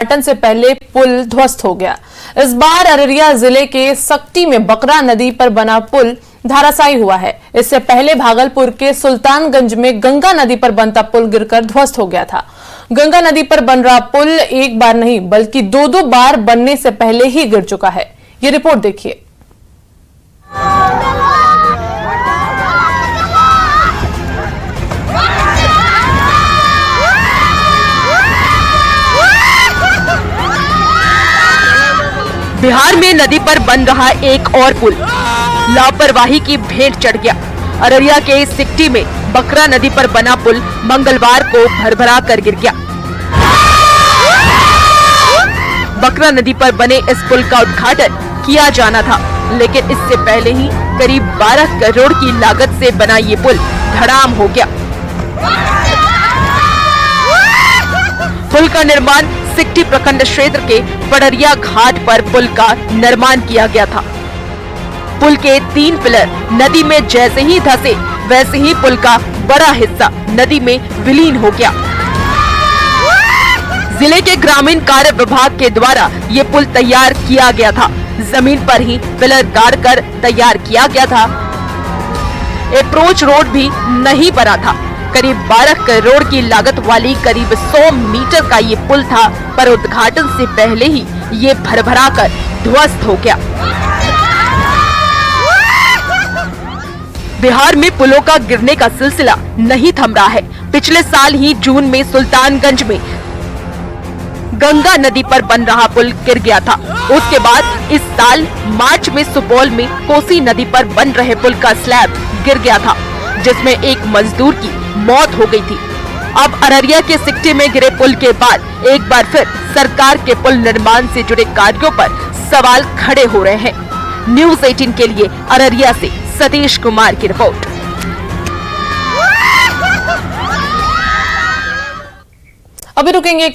उद्घाटन से पहले पुल ध्वस्त हो गया। इस बार अररिया जिले के सक्टी में बकरा नदी पर बना पुल धराशायी हुआ है। इससे पहले भागलपुर के सुल्तानगंज में गंगा नदी पर बनता पुल गिरकर ध्वस्त हो गया था। गंगा नदी पर बन रहा पुल एक बार नहीं बल्कि दो बार बनने से पहले ही गिर चुका है। ये रिपोर्ट देखिए। बिहार में नदी पर बन रहा एक और पुल लापरवाही की भेंट चढ़ गया। अररिया के सिकटी में बकरा नदी पर बना पुल मंगलवार को भरभरा कर गिर गया। बकरा नदी पर बने इस पुल का उद्घाटन किया जाना था, लेकिन इससे पहले ही करीब 12 करोड़ की लागत से बना ये पुल धड़ाम हो गया। पुल का निर्माण सिकटी प्रखंड क्षेत्र के पड़रिया घाट पर पुल का निर्माण किया गया था। पुल के 3 पिलर नदी में जैसे ही धंसे वैसे ही पुल का बड़ा हिस्सा नदी में विलीन हो गया। जिले के ग्रामीण कार्य विभाग के द्वारा ये पुल तैयार किया गया था। जमीन पर ही पिलर गाड़कर तैयार किया गया था। अप्रोच रोड भी नहीं बना था। करीब 12 करोड़ की लागत वाली करीब 100 मीटर का ये पुल था, पर उद्घाटन से पहले ही ये भरभरा कर ध्वस्त हो गया। बिहार में पुलों का गिरने का सिलसिला नहीं थम रहा है। पिछले साल ही जून में सुल्तानगंज में गंगा नदी पर बन रहा पुल गिर गया था। उसके बाद इस साल मार्च में सुपौल में कोसी नदी पर बन रहे पुल का स्लैब गिर गया था, जिसमें एक मजदूर की मौत हो गई थी। अब अररिया के सिकटी में गिरे पुल के बाद एक बार फिर सरकार के पुल निर्माण से जुड़े कार्यों पर सवाल खड़े हो रहे हैं। न्यूज़ 18 के लिए अररिया से सतीश कुमार की रिपोर्ट। अभी रुकेंगे।